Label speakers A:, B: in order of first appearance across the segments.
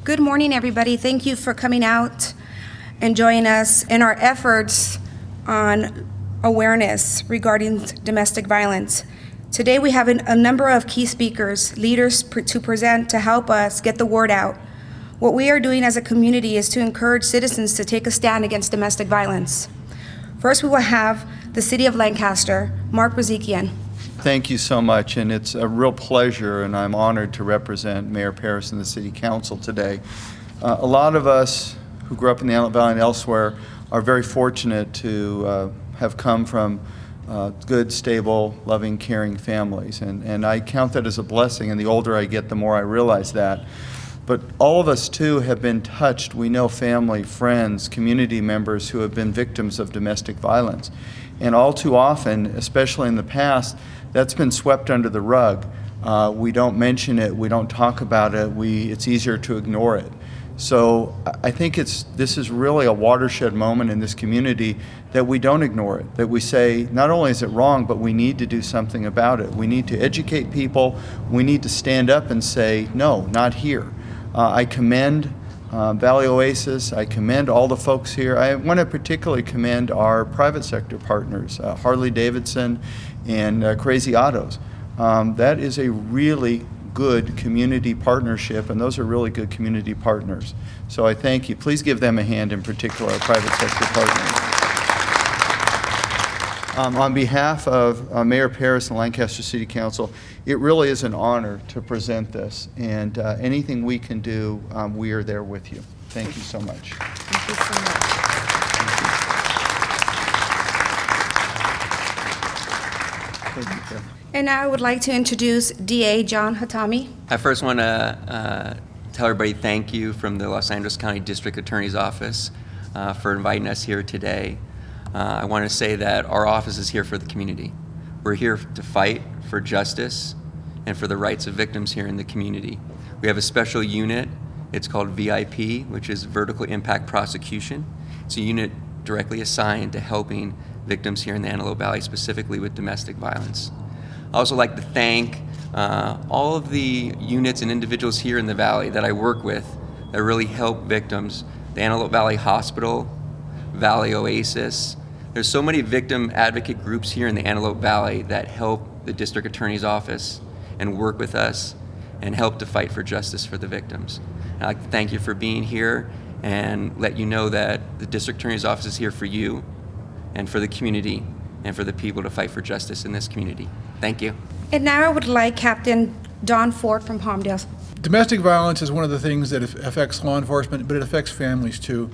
A: Good morning, everybody. Thank you for coming out and joining us in our efforts on awareness regarding domestic violence. Today we have a number of key speakers, leaders to present to help us get the word out. What we are doing as a community is to encourage citizens to take a stand against domestic violence. First, we will have the City of Lancaster, Mark Bazikian.
B: Thank you so much, and it's a real pleasure, and I'm honored to represent Mayor Parris and the City Council today. A lot of us who grew up in the Antelope Valley and elsewhere are very fortunate to have come from good, stable, loving, caring families, and I count that as a blessing, and the older I get, the more I realize that. But all of us, too, have been touched. We know family, friends, community members who have been victims of domestic violence. And all too often, especially in the past, that's been swept under the rug. We don't mention it, we don't talk about it, it's easier to ignore it. So I think this is really a watershed moment in this community that we don't ignore it, that we say, not only is it wrong, but we need to do something about it. We need to educate people, we need to stand up and say, no, not here. I commend Valley Oasis, I commend all the folks here. I want to particularly commend our private sector partners, Harley Davidson and Crazy Autos. That is a really good community partnership, and those are really good community partners. So I thank you. Please give them a hand, in particular, our private sector partners. On behalf of Mayor Parris and Lancaster City Council, it really is an honor to present this, and anything we can do, we are there with you. Thank you so much.
A: Thank you so much.
B: Thank you, Kevin.
A: And now I would like to introduce DA John Hatami.
C: I first want to tell everybody thank you from the Los Angeles County District Attorney's Office for inviting us here today. I want to say that our office is here for the community. We're here to fight for justice and for the rights of victims here in the community. We have a special unit. It's called VIP, which is Vertical Impact Prosecution. It's a unit directly assigned to helping victims here in the Antelope Valley, specifically with domestic violence. I also like to thank all of the units and individuals here in the Valley that I work with that really help victims. The Antelope Valley Hospital, Valley Oasis. There's so many victim advocate groups here in the Antelope Valley that help the District Attorney's Office and work with us and help to fight for justice for the victims. And I'd like to thank you for being here and let you know that the District Attorney's Office is here for you and for the community and for the people to fight for justice in this community. Thank you.
A: And now I would like Captain Don Ford from Palmdale.
D: Domestic violence is one of the things that affects law enforcement, but it affects families too.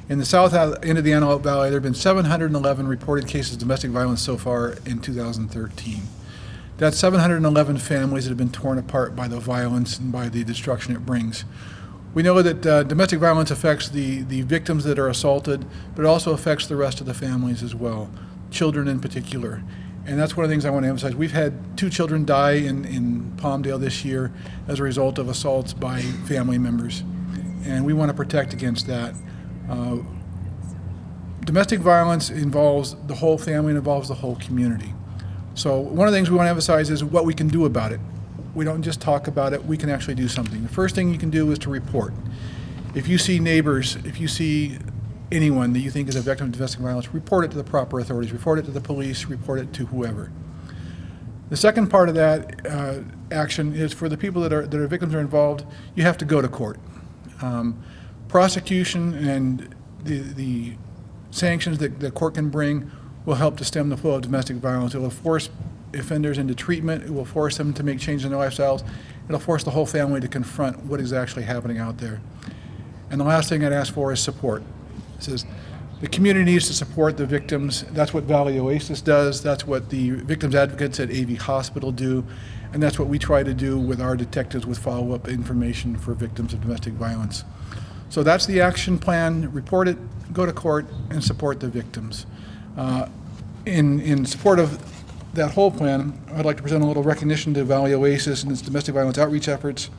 D: In the south end of the Antelope Valley, there have been 711 reported cases of domestic violence so far in 2013. That's 711 families that have been torn apart by the violence and by the destruction it brings. We know that domestic violence affects the victims that are assaulted, but it also affects the rest of the families as well, children in particular. And that's one of the things I want to emphasize. We've had 2 children die in Palmdale this year as a result of assaults by family members, and we want to protect against that. Domestic violence involves the whole family and involves the whole community. So one of the things we want to emphasize is what we can do about it. We don't just talk about it, we can actually do something. The first thing you can do is to report. If you see neighbors, if you see anyone that you think is a victim of domestic violence, report it to the proper authorities, report it to the police, report it to whoever. The second part of that action is for the people that are victims or involved, you have to go to court. Prosecution and the sanctions that the court can bring will help to stem the flow of domestic violence. It will force offenders into treatment. It will force them to make changes in their lifestyles. It'll force the whole family to confront what is actually happening out there. And the last thing I'd ask for is support. It says the community needs to support the victims. That's what Valley Oasis does. That's what the victims advocates at AV Hospital do. And that's what we try to do with our detectives with follow-up information for victims of domestic violence. So that's the action plan. Report it, go to court, and support the victims. In support of that whole plan, I'd like to present a little recognition to Valley Oasis and its domestic violence outreach efforts.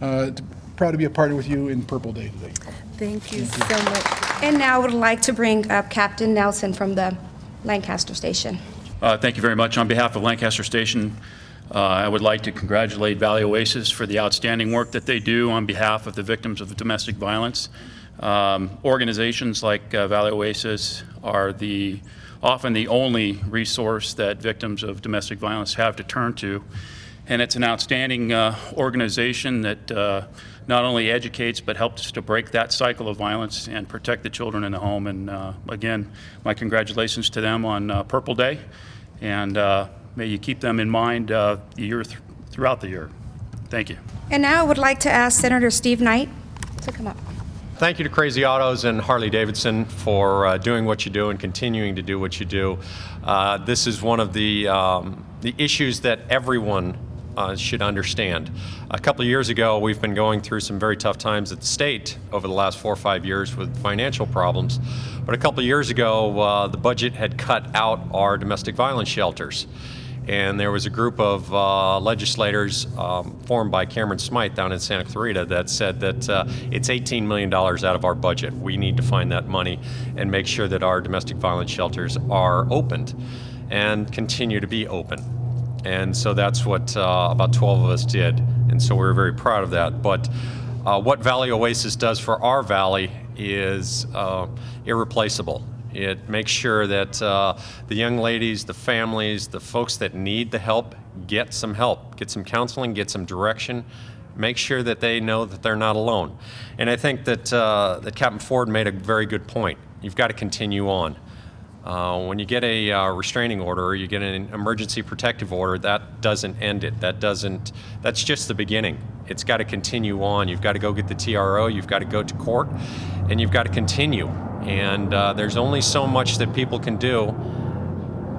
D: Proud to be a partner with you in Purple Day today.
A: Thank you so much. And now I would like to bring up Captain Nelson from the Lancaster Station.
E: Thank you very much. On behalf of Lancaster Station, I would like to congratulate Valley Oasis for the outstanding work that they do on behalf of the victims of domestic violence. Organizations like Valley Oasis are often the only resource that victims of domestic violence have to turn to. And it's an outstanding organization that not only educates but helps to break that cycle of violence and protect the children in the home. And again, my congratulations to them on Purple Day, and may you keep them in mind throughout the year. Thank you.
A: And now I would like to ask Senator Steve Knight to come up.
F: Thank you to Crazy Autos and Harley Davidson for doing what you do and continuing to do what you do. This is one of the issues that everyone should understand. A couple of years ago, we've been going through some very tough times at the state over the last 4 or 5 years with financial problems. But a couple of years ago, the budget had cut out our domestic violence shelters. And there was a group of legislators formed by Cameron Smythe down in Santa Clarita that said that it's $18 million out of our budget. We need to find that money and make sure that our domestic violence shelters are opened and continue to be open. And so that's what about 12 of us did. And so we're very proud of that. But what Valley Oasis does for our valley is irreplaceable. It makes sure that the young ladies, the families, the folks that need the help get some help, get some counseling, get some direction, make sure that they know that they're not alone. And I think that, that Captain Ford made a very good point. You've got to continue on. When you get a restraining order or you get an emergency protective order, that doesn't end it. That's just the beginning. It's got to continue on. You've got to go get the TRO, you've got to go to court, and you've got to continue. And there's only so much that people can do.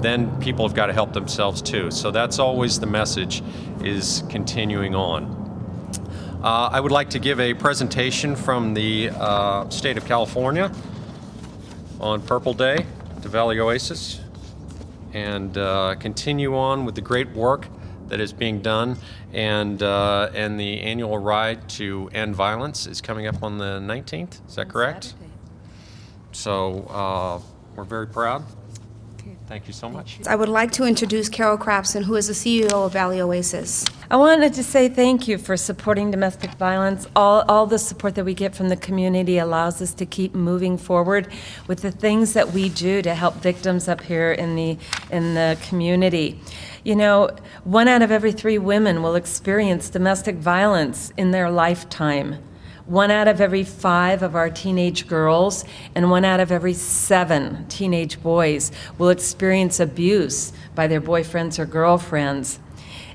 F: Then people have got to help themselves too. So that's always the message, is continuing on. I would like to give a presentation from the state of California on Purple Day to Valley Oasis, and continue on with the great work that is being done. And the annual ride to end violence is coming up on the 19th. Is that correct?
G: Saturday.
F: So we're very proud. Thank you so much.
A: I would like to introduce Carol Crapson, who is the CEO of Valley Oasis.
G: I wanted to say thank you for supporting domestic violence. All the support that we get from the community allows us to keep moving forward with the things that we do to help victims up here in the community. You know, 1 out of every 3 women will experience domestic violence in their lifetime. 1 out of every 5 of our teenage girls and 1 out of every 7 teenage boys will experience abuse by their boyfriends or girlfriends.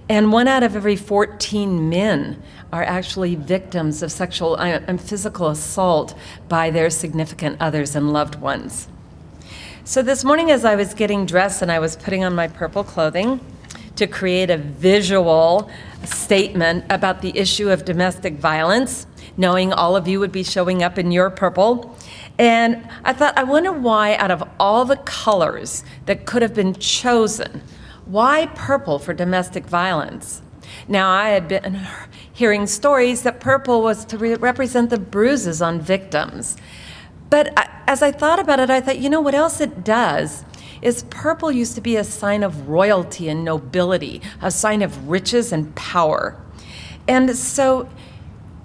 G: And 1 out of every 14 men are actually victims of sexual and physical assault by their significant others and loved ones. So this morning, as I was getting dressed and I was putting on my purple clothing to create a visual statement about the issue of domestic violence, knowing all of you would be showing up in your purple. And I thought, I wonder why, out of all the colors that could have been chosen, why purple for domestic violence? Now, I had been hearing stories that purple was to represent the bruises on victims. But as I thought about it, I thought, you know what else it does? Is purple used to be a sign of royalty and nobility, a sign of riches and power. And so,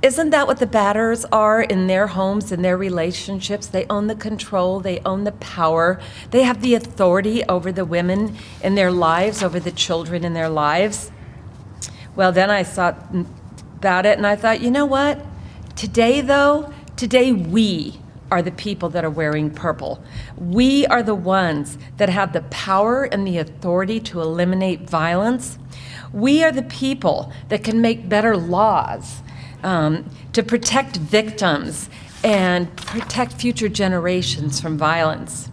G: isn't that what the batters are in their homes, in their relationships? They own the control, they own the power, they have the authority over the women in their lives, over the children in their lives. Well, then I thought about it and I thought, you know what? Today we are the people that are wearing purple. We are the ones that have the power and the authority to eliminate violence. We are the people that can make better laws to protect victims and protect future generations from violence.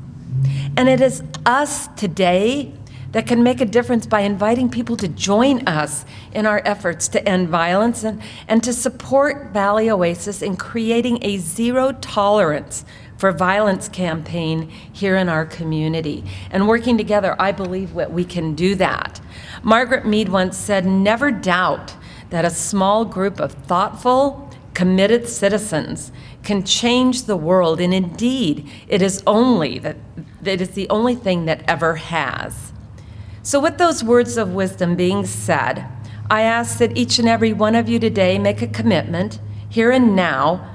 G: And it is us today that can make a difference by inviting people to join us in our efforts to end violence and to support Valley Oasis in creating a zero tolerance for violence campaign here in our community. And working together, I believe that we can do that. Margaret Mead once said, "Never doubt that a small group of thoughtful, committed citizens can change the world, and indeed, it is the only thing that ever has." So with those words of wisdom being said, I ask that each and every one of you today make a commitment, here and now,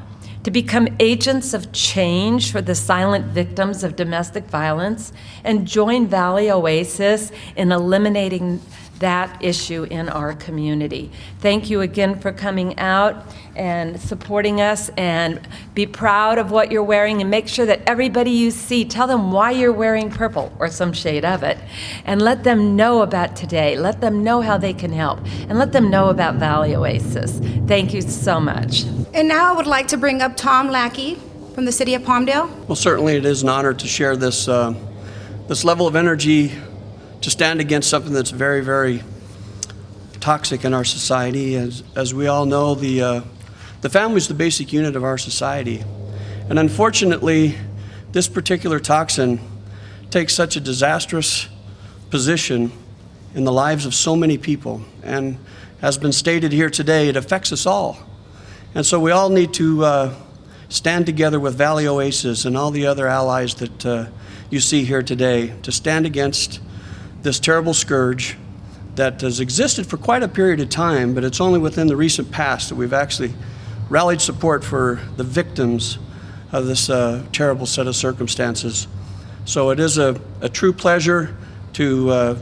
G: to become agents of change for the silent victims of domestic violence and join Valley Oasis in eliminating that issue in our community. Thank you again for coming out and supporting us, and be proud of what you're wearing, and make sure that everybody you see, tell them why you're wearing purple or some shade of it, and let them know about today. Let them know how they can help, and let them know about Valley Oasis. Thank you so much.
A: And now I would like to bring up Tom Lackey from the city of Palmdale.
H: Well, certainly it is an honor to share this, this level of energy to stand against something that's very, very toxic in our society. As we all know, the family is the basic unit of our society. And unfortunately, this particular toxin takes such a disastrous position in the lives of so many people. And has been stated here today, it affects us all. And so we all need to stand together with Valley Oasis and all the other allies that you see here today to stand against this terrible scourge that has existed for quite a period of time, but it's only within the recent past that we've actually rallied support for the victims of this terrible set of circumstances. So it is a true pleasure to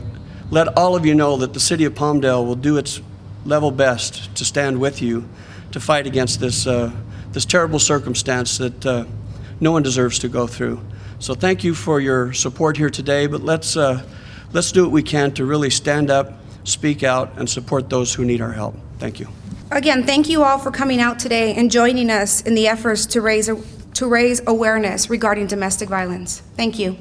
H: let all of you know that the city of Palmdale will do its level best to stand with you to fight against this, this terrible circumstance that no one deserves to go through. So thank you for your support here today, but let's do what we can to really stand up, speak out, and support those who need our help. Thank you.
A: Again, thank you all for coming out today and joining us in the efforts to raise awareness regarding domestic violence. Thank you.